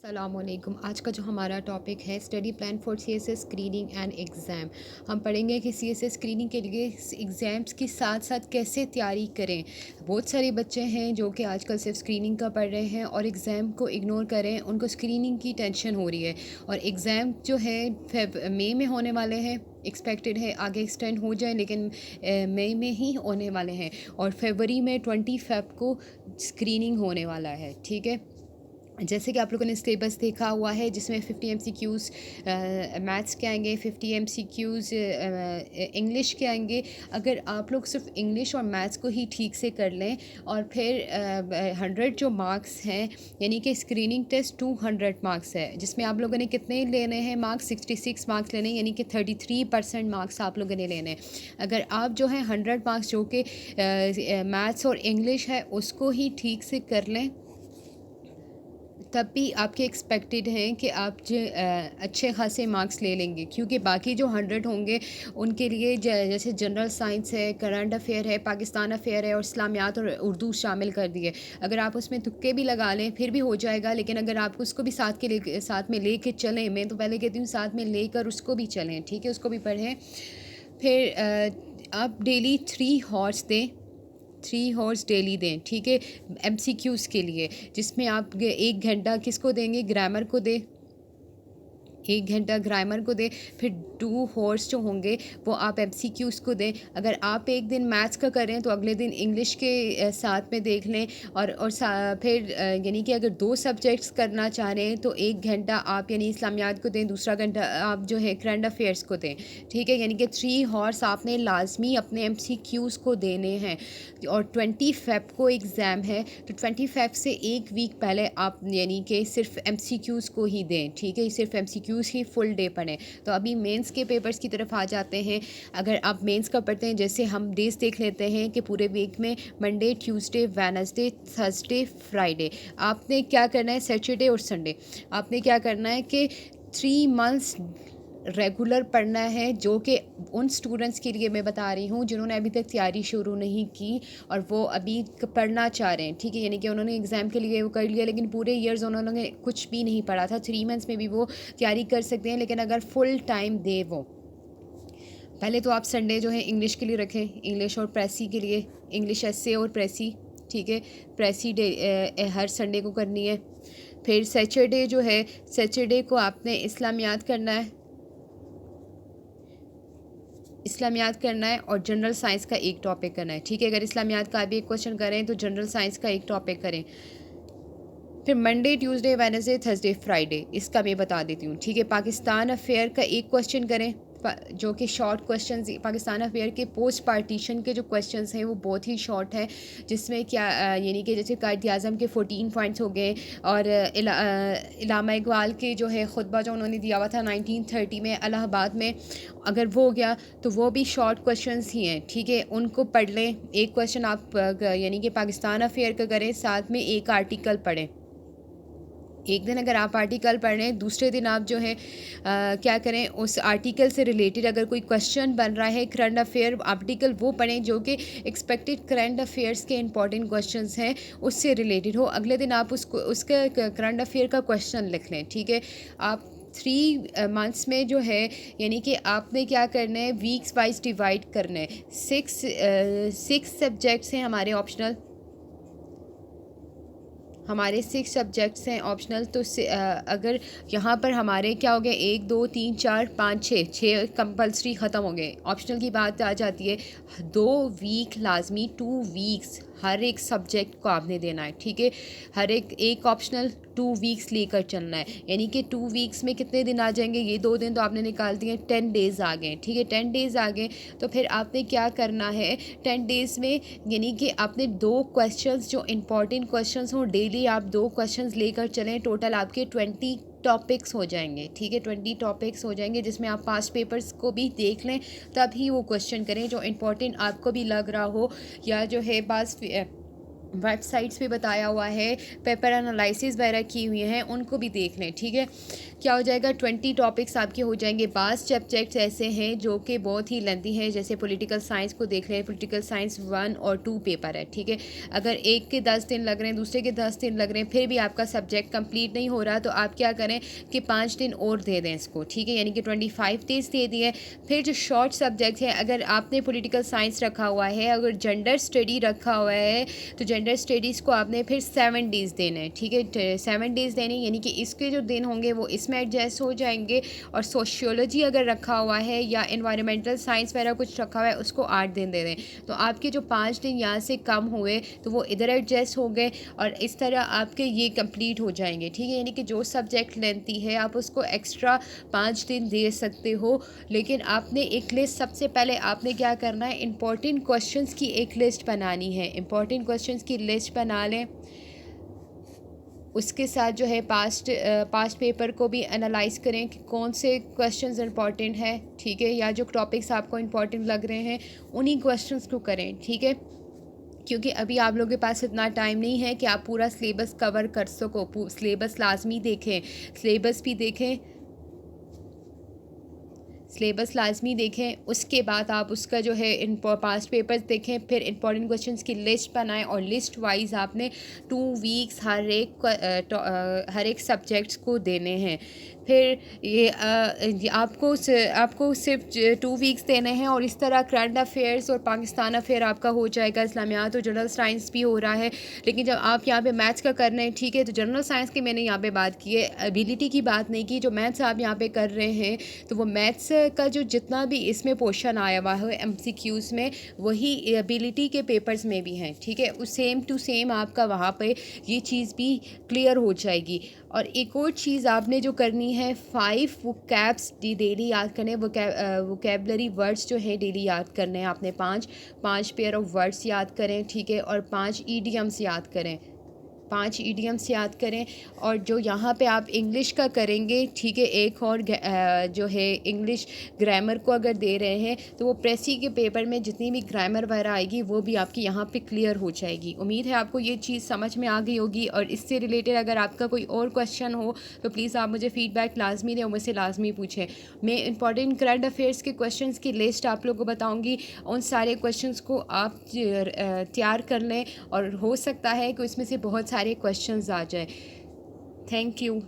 अस्सलामुअलैकुम। आज का जो हमारा टॉपिक है study plan for CSS screening and exam. हम पढ़ेंगे कि सीएसएस स्क्रीनिंग के लिए एग्ज़ाम्स के साथ साथ कैसे तैयारी करें। बहुत सारे बच्चे हैं जो कि आजकल सिर्फ स्क्रीनिंग का पढ़ रहे हैं और एग्ज़ाम को इग्नोर कर रहे हैं। उनको स्क्रीनिंग की टेंशन हो रही है और एग्ज़ाम जो है मई में होने वाले हैं। एक्सपेक्टेड है आगे एक्सटेंड हो जाए, लेकिन मई में ही होने वाले हैं और फरवरी में 20 फ़रवरी को स्क्रीनिंग होने वाला है। ठीक है, जैसे कि आप लोगों ने सिलेबस देखा हुआ है जिसमें 50 एमसीक्यूज़ मैथ्स के आएंगे, 50 एमसीक्यूज़ इंग्लिश के आएंगे। अगर आप लोग सिर्फ इंग्लिश और मैथ्स को ही ठीक से कर लें और फिर 100 जो मार्क्स हैं, यानी कि स्क्रीनिंग टेस्ट 200 मार्क्स है, जिसमें आप लोगों ने कितने लेने हैं मार्क्स, 66 मार्क्स लेने, यानी कि 33% मार्क्स आप लोगों ने लेने हैं। अगर आप जो है 100 मार्क्स जो कि मैथ्स और इंग्लिश है उसको ही ठीक से कर लें, तब भी आपके एक्सपेक्टेड हैं कि आप जो अच्छे खासे मार्क्स ले लेंगे, क्योंकि बाकी जो 100 होंगे उनके लिए जैसे जनरल साइंस है, करंट अफेयर है, पाकिस्तान अफेयर है और इस्लामियात और उर्दू शामिल कर दिए। अगर आप उसमें तुक्के भी लगा लें फिर भी हो जाएगा, लेकिन अगर आप उसको भी साथ में ले कर चलें, मैं तो पहले कहती हूँ साथ में लेकर उसको भी चलें। ठीक है, उसको भी पढ़ें। फिर आप डेली 3 हॉर्स दें, 3 हॉर्स डेली दें। ठीक है, एमसीक्यूज़ के लिए, जिसमें आप 1 घंटा किसको देंगे, ग्रामर को दें, 1 घंटा ग्रामर को दें। फिर 2 हॉर्स जो होंगे वो आप एमसीक्यूज़ को दें। अगर आप एक दिन मैथ्स का करें तो अगले दिन इंग्लिश के साथ में देख लें। और फिर यानी कि अगर 2 सब्जेक्ट्स करना चाह रहे हैं तो 1 घंटा आप यानी इस्लामियात को दें, दूसरा घंटा आप जो है करंट अफेयर्स को दें। ठीक है, यानी कि 3 हॉर्स आपने लाजमी अपने एमसीक्यूज़ को देने हैं। और 20 फ़रवरी को एग्ज़ाम है, तो 20 फ़रवरी से 1 वीक पहले आप यानी कि सिर्फ एमसीक्यूज़ को ही दें। ठीक है, सिर्फ एमसीक्यूज़ ही फुल डे पढ़ें। तो अभी मेंस के पेपर्स की तरफ आ जाते हैं। अगर आप मेंस का पढ़ते हैं, जैसे हम डेज देख लेते हैं कि पूरे वीक में Monday, Tuesday, Wednesday, Thursday, Friday, आपने क्या करना है, सैटरडे और संडे आपने क्या करना है कि 3 मंथ्स रेगुलर पढ़ना है, जो कि उन स्टूडेंट्स के लिए मैं बता रही हूँ जिन्होंने अभी तक तैयारी शुरू नहीं की और वो अभी पढ़ना चाह रहे हैं। ठीक है, यानी कि उन्होंने एग्ज़ाम के लिए वो कर लिया लेकिन पूरे ईयर्स उन्होंने कुछ भी नहीं पढ़ा था। 3 मंथ्स में भी वो तैयारी कर सकते हैं, लेकिन अगर फुल टाइम दे वो, पहले तो आप संडे जो है इंग्लिश के लिए रखें, इंग्लिश और प्रेसी के लिए, इंग्लिश एसे और प्रेसी। ठीक है, प्रेसी डे हर संडे को करनी है। फिर सैटरडे जो है, सैटरडे को आपने इस्लामियात करना है, इस्लामियात करना है और जनरल साइंस का एक टॉपिक करना है। ठीक है, अगर इस्लामियात का भी एक क्वेश्चन करें तो जनरल साइंस का एक टॉपिक करें। फिर Monday, Tuesday, Wednesday, Thursday, Friday इसका मैं बता देती हूँ। ठीक है, पाकिस्तान अफेयर का एक क्वेश्चन करें, जो कि शॉर्ट क्वेश्चंस, पाकिस्तान अफेयर के पोस्ट पार्टीशन के जो क्वेश्चंस हैं वो बहुत ही शॉर्ट है, जिसमें क्या यानी कि जैसे कायद आज़म के 14 पॉइंट्स हो गए और इलामा इकबाल के जो है खुतबा जो उन्होंने दिया हुआ था 1930 में इलाहाबाद में, अगर वो हो गया तो वो भी शॉर्ट क्वेश्चंस ही हैं। ठीक है, उनको पढ़ लें। एक क्वेश्चन आप यानी कि पाकिस्तान अफेयर का करें, साथ में एक आर्टिकल पढ़ें। एक दिन अगर आप आर्टिकल पढ़ रहे हैं, दूसरे दिन आप जो है क्या करें, उस आर्टिकल से रिलेटेड अगर कोई क्वेश्चन बन रहा है करंट अफेयर आर्टिकल, वो पढ़ें जो कि एक्सपेक्टेड करंट अफेयर्स के इंपॉर्टेंट क्वेश्चंस हैं उससे रिलेटेड हो। अगले दिन आप उसका करंट अफेयर का क्वेश्चन लिख लें। ठीक है, आप 3 मंथ्स में जो है यानी कि आपने क्या करना है, वीक्स वाइज डिवाइड करना है। 6 सब्जेक्ट्स हैं हमारे ऑप्शनल, हमारे 6 सब्जेक्ट्स हैं ऑप्शनल। तो अगर यहाँ पर हमारे क्या हो गए, 1 2 3 4 5 6 कंपल्सरी ख़त्म हो गए। ऑप्शनल की बात आ जाती है, 2 वीक लाजमी, 2 वीक्स हर एक सब्जेक्ट को आपने देना है। ठीक है, हर एक ऑप्शनल 2 वीक्स लेकर चलना है, यानी कि 2 वीक्स में कितने दिन आ जाएंगे, ये 2 दिन तो आपने निकाल दिए, 10 डेज़ आ गए। ठीक है, 10 डेज़ आ गए तो फिर आपने क्या करना है 10 डेज़ में, यानी कि आपने 2 क्वेश्चंस जो इंपॉर्टेंट क्वेश्चंस हों डेली आप 2 क्वेश्चंस लेकर चलें। टोटल आपके 20 टॉपिक्स हो जाएंगे। ठीक है, 20 टॉपिक्स हो जाएंगे, जिसमें आप पास्ट पेपर्स को भी देख लें, तभी वो क्वेश्चन करें जो इंपॉर्टेंट आपको भी लग रहा हो, या जो है पास वेबसाइट्स पे बताया हुआ है, पेपर एनालिसिस वगैरह की हुई हैं, उनको भी देख लें। ठीक है, क्या हो जाएगा, 20 टॉपिक्स आपके हो जाएंगे। 5 सब्जेक्ट्स ऐसे हैं जो कि बहुत ही लेंथी हैं, जैसे पॉलिटिकल साइंस को देख रहे हैं, पॉलिटिकल साइंस 1 और 2 पेपर है, ठीक है। अगर एक के 10 दिन लग रहे हैं, दूसरे के 10 दिन लग रहे हैं, फिर भी आपका सब्जेक्ट कंप्लीट नहीं हो रहा, तो आप क्या करें कि 5 दिन और दे दें इसको, ठीक है, यानी कि 25 डेज दे दिए। फिर जो शॉर्ट सब्जेक्ट है, अगर आपने पॉलिटिकल साइंस रखा हुआ है, अगर जेंडर स्टडी रखा हुआ है, तो जेंडर स्टडीज़ को आपने फिर 7 डेज़ देने हैं, ठीक है, 7 डेज़ देने, यानी कि इसके जो दिन होंगे वो इसमें एडजस्ट हो जाएंगे। और सोशियोलॉजी अगर रखा हुआ है या एनवायरमेंटल साइंस वगैरह कुछ रखा हुआ है, उसको 8 दिन दे दें, तो आपके जो 5 दिन यहाँ से कम हुए तो वो इधर एडजस्ट हो गए, और इस तरह आपके ये कंप्लीट हो जाएंगे, ठीक है। यानी कि जो सब्जेक्ट लेंथी है आप उसको एक्स्ट्रा 5 दिन दे सकते हो। लेकिन आपने एक लिस्ट, सबसे पहले आपने क्या करना है, इंपॉर्टेंट क्वेश्चंस की एक लिस्ट बनानी है, इंपॉर्टेंट क्वेश्चंस की लिस्ट बना लें। उसके साथ जो है पास्ट पेपर को भी एनालाइज करें कि कौन से क्वेश्चंस इंपॉर्टेंट है, ठीक है, या जो टॉपिक्स आपको इंपॉर्टेंट लग रहे हैं उन्हीं क्वेश्चंस को करें, ठीक है। क्योंकि अभी आप लोगों के पास इतना टाइम नहीं है कि आप पूरा सिलेबस कवर कर सको। सिलेबस लाजमी देखें, सिलेबस भी देखें, सिलेबस लाजमी देखें। उसके बाद आप उसका जो है पास्ट पेपर्स देखें, फिर इंपॉर्टेंट क्वेश्चंस की लिस्ट बनाएं, और लिस्ट वाइज आपने 2 वीक्स हर एक सब्जेक्ट्स को देने हैं। फिर ये आपको सिर्फ 2 वीक्स देने हैं, और इस तरह करंट अफेयर्स और पाकिस्तान अफेयर आपका हो जाएगा। इस्लामियात और जनरल साइंस भी हो रहा है, लेकिन जब आप यहाँ पे मैथ्स का कर रहे हैं, ठीक है, तो जनरल साइंस की मैंने यहाँ पे बात की है, एबिलिटी की बात नहीं की। जो मैथ्स आप यहाँ पे कर रहे हैं, तो वो मैथ्स का जो जितना भी इसमें पोर्शन आया हुआ है MCQs में, वही एबिलिटी के पेपर्स में भी हैं, ठीक है। उस सेम टू सेम आपका वहाँ पे ये चीज़ भी क्लियर हो जाएगी। और एक और चीज़ आपने जो करनी है, 5 वोकैब्स डेली याद करने, वोकैबलरी वर्ड्स जो है डेली याद करने हैं आपने, 5 पेयर ऑफ वर्ड्स याद करें, ठीक है, और 5 ईडियम्स याद करें, 5 ईडियम्स याद करें। और जो यहाँ पे आप इंग्लिश का करेंगे, ठीक है, एक और जो है इंग्लिश ग्रामर को अगर दे रहे हैं, तो वो प्रेसी के पेपर में जितनी भी ग्रामर वगैरह आएगी वो भी आपकी यहाँ पे क्लियर हो जाएगी। उम्मीद है आपको ये चीज़ समझ में आ गई होगी। और इससे रिलेटेड अगर आपका कोई और क्वेश्चन हो तो प्लीज़ आप मुझे फ़ीडबैक लाजमी दें और मुझसे लाजमी पूछें। मैं इंपॉर्टेंट करंट अफेयर्स के क्वेश्चन की लिस्ट आप लोगों को बताऊँगी, उन सारे क्वेश्चन को आप तैयार कर लें, और हो सकता है कि इसमें से बहुत सारे क्वेश्चंस आ जाए। Thank you.